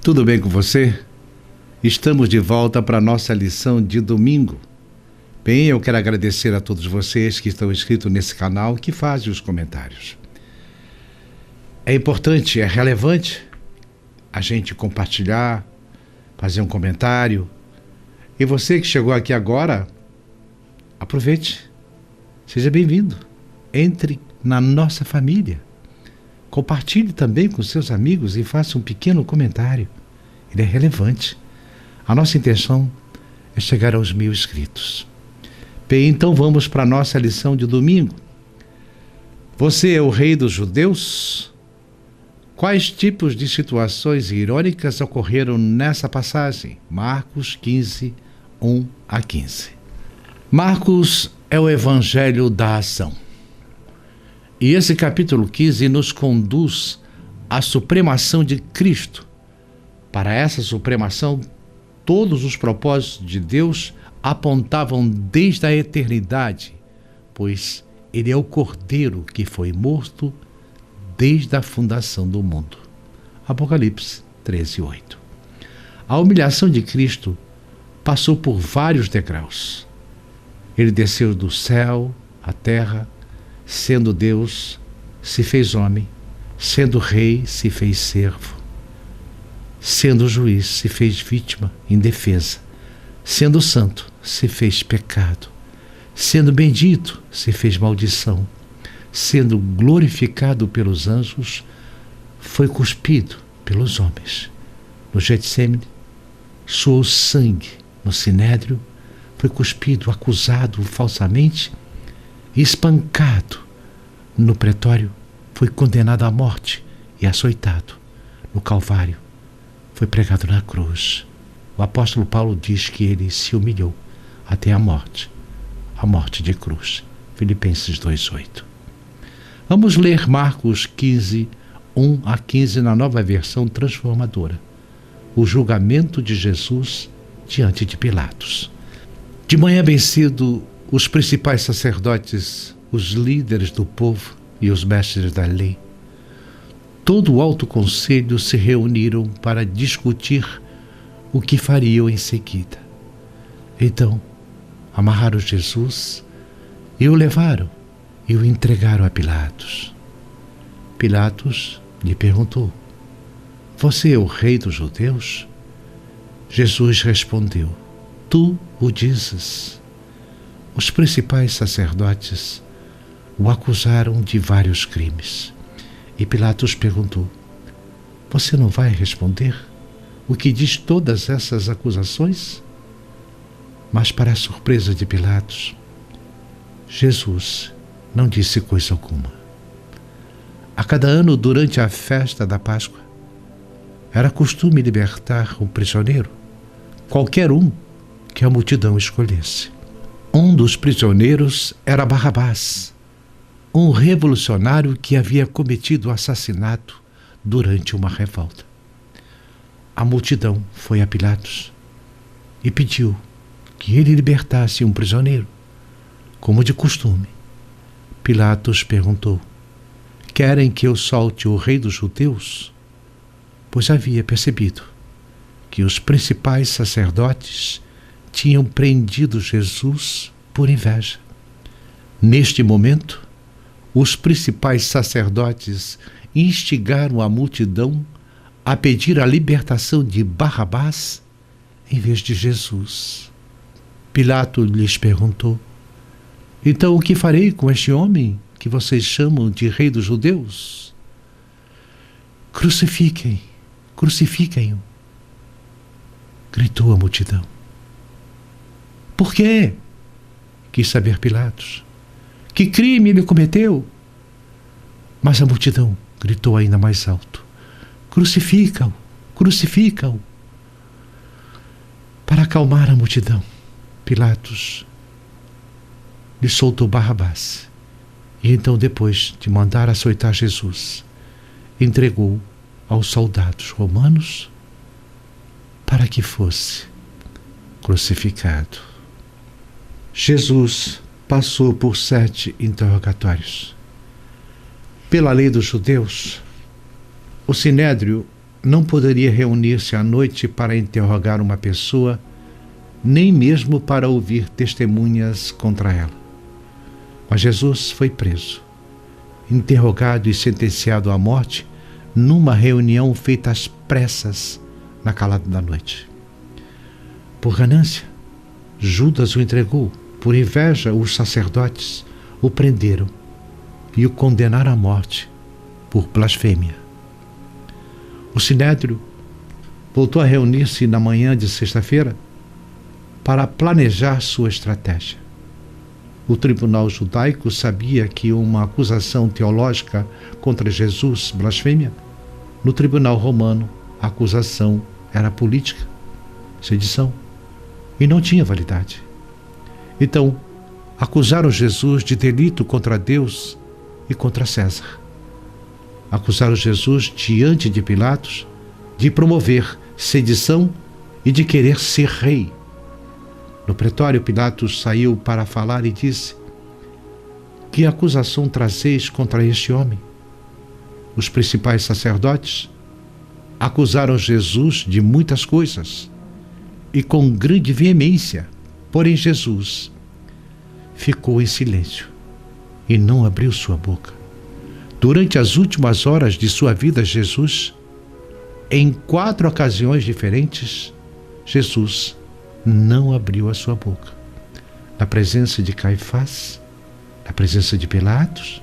Tudo bem com você? Estamos de volta para a nossa lição de domingo. Bem, eu quero agradecer a todos vocês que estão inscritos nesse canal, que fazem os comentários. É importante, é relevante a gente compartilhar, fazer um comentário. E você que chegou aqui agora, aproveite, seja bem-vindo, entre na nossa família. Compartilhe também com seus amigos e faça um pequeno comentário. Ele é relevante. A nossa intenção é chegar aos 1000 inscritos. Bem, então vamos para a nossa lição de domingo. Você é o rei dos judeus? Quais tipos de situações irônicas ocorreram nessa passagem? Marcos 15, 1 a 15. Marcos é o evangelho da ação. E esse capítulo 15 nos conduz à supremação de Cristo. Para essa supremação, todos os propósitos de Deus apontavam desde a eternidade, pois Ele é o Cordeiro que foi morto desde a fundação do mundo. Apocalipse 13, 8. A humilhação de Cristo passou por vários degraus. Ele desceu do céu à terra, sendo Deus, se fez homem, sendo rei, se fez servo, sendo juiz, se fez vítima, indefesa, sendo santo, se fez pecado, sendo bendito, se fez maldição, sendo glorificado pelos anjos, foi cuspido pelos homens. No Getsêmani, suou sangue. No Sinédrio, foi cuspido, acusado falsamente, espancado. No pretório, foi condenado à morte e açoitado. No Calvário, foi pregado na cruz. O apóstolo Paulo diz que ele se humilhou até a morte de cruz. Filipenses 2:8. Vamos ler Marcos 15, 1 a 15 na nova versão transformadora. O julgamento de Jesus diante de Pilatos. De manhã bem cedo, os principais sacerdotes, os líderes do povo e os mestres da lei, todo o alto conselho se reuniram para discutir o que fariam em seguida. Então, amarraram Jesus e o levaram e o entregaram a Pilatos. Pilatos lhe perguntou: "Você é o rei dos judeus?" Jesus respondeu: "Tu o dizes." Os principais sacerdotes o acusaram de vários crimes. E Pilatos perguntou: "Você não vai responder o que diz todas essas acusações?" Mas, para a surpresa de Pilatos, Jesus não disse coisa alguma. A cada ano, durante a festa da Páscoa, era costume libertar um prisioneiro, qualquer um que a multidão escolhesse. Um dos prisioneiros era Barrabás, um revolucionário que havia cometido assassinato durante uma revolta. A multidão foi a Pilatos e pediu que ele libertasse um prisioneiro, como de costume. Pilatos perguntou: "Querem que eu solte o rei dos judeus?" Pois havia percebido que os principais sacerdotes tinham prendido Jesus por inveja. Neste momento, os principais sacerdotes instigaram a multidão a pedir a libertação de Barrabás em vez de Jesus. Pilatos lhes perguntou: "Então o que farei com este homem que vocês chamam de rei dos judeus?" Crucifiquem-o, gritou a multidão. "Por quê?" quis saber Pilatos. "Que crime ele cometeu?" Mas a multidão gritou ainda mais alto: Crucifica-o! Para acalmar a multidão, Pilatos lhe soltou Barrabás. E então, depois de mandar açoitar Jesus, entregou aos soldados romanos para que fosse crucificado. Jesus passou por 7 interrogatórios. Pela lei dos judeus, o Sinédrio não poderia reunir-se à noite para interrogar uma pessoa, nem mesmo para ouvir testemunhas contra ela. Mas Jesus foi preso, interrogado e sentenciado à morte numa reunião feita às pressas na calada da noite. Por ganância, Judas o entregou. Por inveja, os sacerdotes o prenderam e o condenaram à morte por blasfêmia. O Sinédrio voltou a reunir-se na manhã de sexta-feira para planejar sua estratégia. O tribunal judaico sabia que uma acusação teológica contra Jesus, blasfêmia, no tribunal romano a acusação era política, sedição, e não tinha validade. Então, acusaram Jesus de delito contra Deus e contra César. Acusaram Jesus diante de Pilatos de promover sedição e de querer ser rei. No pretório, Pilatos saiu para falar e disse: que acusação trazeis contra este homem? Os principais sacerdotes acusaram Jesus de muitas coisas e com grande veemência, porém Jesus ficou em silêncio e não abriu sua boca. Durante as últimas horas de sua vida, Jesus, em 4 ocasiões diferentes, Jesus não abriu a sua boca. Na presença de Caifás, na presença de Pilatos,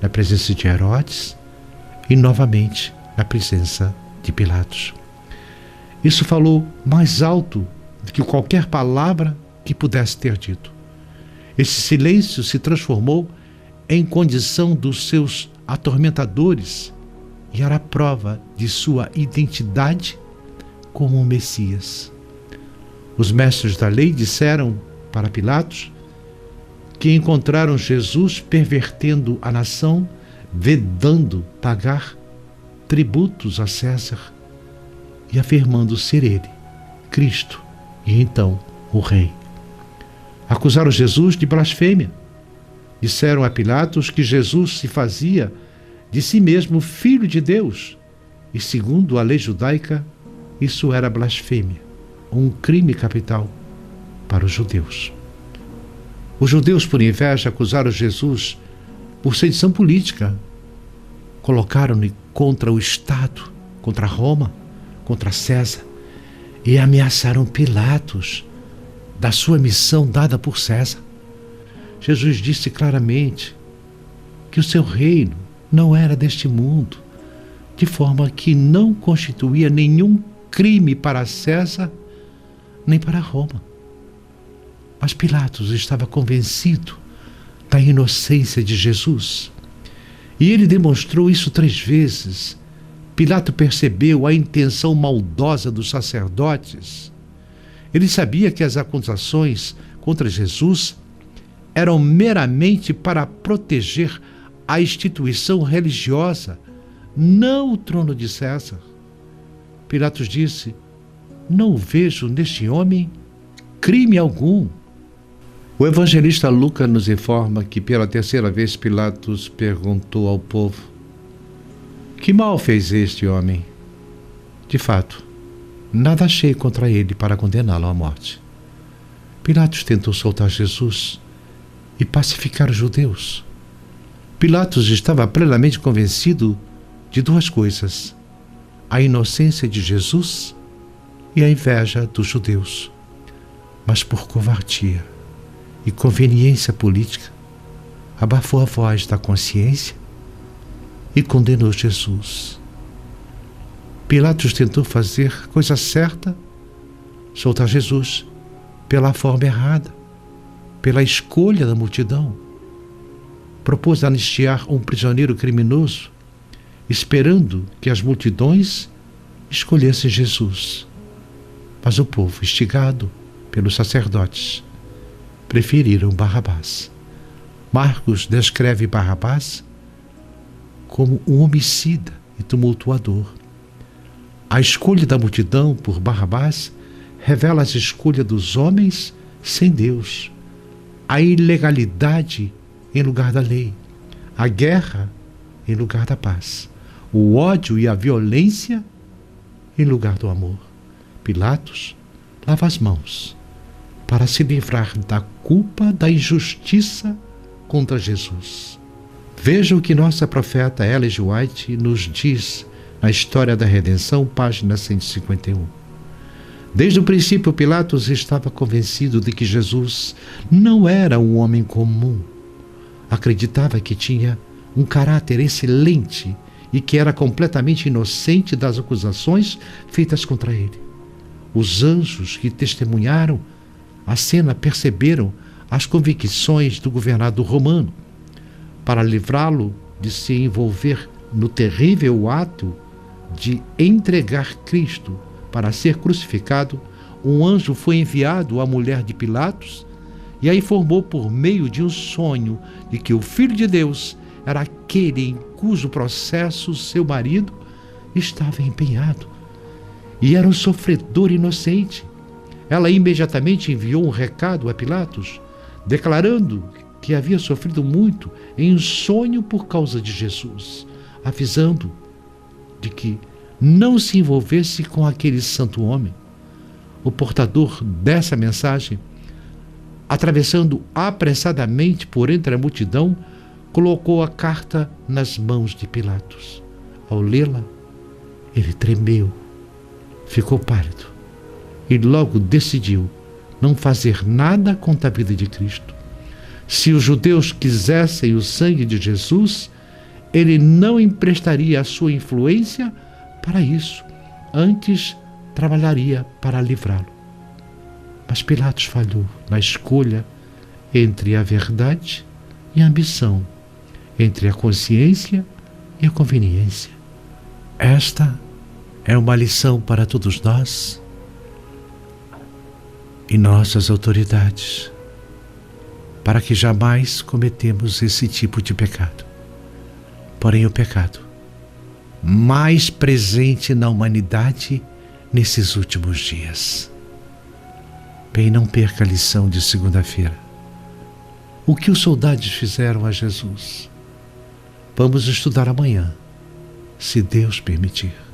na presença de Herodes e novamente na presença de Pilatos. Isso falou mais alto do que qualquer palavra que pudesse ter dito. Esse silêncio se transformou em condição dos seus atormentadores e era a prova de sua identidade como o Messias. Os mestres da lei disseram para Pilatos que encontraram Jesus pervertendo a nação, vedando pagar tributos a César e afirmando ser ele, Cristo, e então o Rei. Acusaram Jesus de blasfêmia. Disseram a Pilatos que Jesus se fazia de si mesmo filho de Deus e, segundo a lei judaica, isso era blasfêmia, um crime capital para os judeus. Os judeus, por inveja, acusaram Jesus por sedição política. Colocaram-no contra o Estado, contra Roma, contra César, e ameaçaram Pilatos da sua missão dada por César. Jesus disse claramente que o seu reino não era deste mundo, de forma que não constituía nenhum crime para César nem para Roma. Mas Pilatos estava convencido da inocência de Jesus. E ele demonstrou isso 3 vezes. Pilatos percebeu a intenção maldosa dos sacerdotes. Ele sabia que as acusações contra Jesus eram meramente para proteger a instituição religiosa, não o trono de César. Pilatos disse: não vejo neste homem crime algum. O evangelista Lucas nos informa que pela 3ª vez Pilatos perguntou ao povo: que mal fez este homem? De fato, nada achei contra ele para condená-lo à morte. Pilatos tentou soltar Jesus e pacificar os judeus. Pilatos estava plenamente convencido de 2 coisas: a inocência de Jesus e a inveja dos judeus. Mas por covardia e conveniência política, abafou a voz da consciência e condenou Jesus. Pilatos tentou fazer coisa certa, soltar Jesus, pela forma errada, pela escolha da multidão. Propôs anistiar um prisioneiro criminoso, esperando que as multidões escolhessem Jesus. Mas o povo, instigado pelos sacerdotes, preferiram Barrabás. Marcos descreve Barrabás como um homicida e tumultuador. A escolha da multidão por Barrabás revela a escolha dos homens sem Deus, a ilegalidade em lugar da lei, a guerra em lugar da paz, o ódio e a violência em lugar do amor. Pilatos lava as mãos para se livrar da culpa da injustiça contra Jesus. Veja o que nossa profeta Ellen G. White nos diz na História da Redenção, página 151. Desde o princípio, Pilatos estava convencido de que Jesus não era um homem comum. Acreditava que tinha um caráter excelente e que era completamente inocente das acusações feitas contra ele. Os anjos que testemunharam a cena perceberam as convicções do governador romano. Para livrá-lo de se envolver no terrível ato de entregar Cristo para ser crucificado, um anjo foi enviado à mulher de Pilatos e a informou por meio de um sonho de que o Filho de Deus era aquele em cujo processo seu marido estava empenhado e era um sofredor inocente. Ela imediatamente enviou um recado a Pilatos, declarando que havia sofrido muito em um sonho por causa de Jesus, avisando de que não se envolvesse com aquele santo homem. O portador dessa mensagem, atravessando apressadamente por entre a multidão, colocou a carta nas mãos de Pilatos. Ao lê-la, ele tremeu, ficou pálido e logo decidiu não fazer nada contra a vida de Cristo. Se os judeus quisessem o sangue de Jesus, ele não emprestaria a sua influência para isso, antes trabalharia para livrá-lo. Mas Pilatos falhou na escolha entre a verdade e a ambição, entre a consciência e a conveniência. Esta é uma lição para todos nós e nossas autoridades, para que jamais cometemos esse tipo de pecado. Porém, o pecado mais presente na humanidade nesses últimos dias. Bem, não perca a lição de segunda-feira. O que os soldados fizeram a Jesus? Vamos estudar amanhã, se Deus permitir.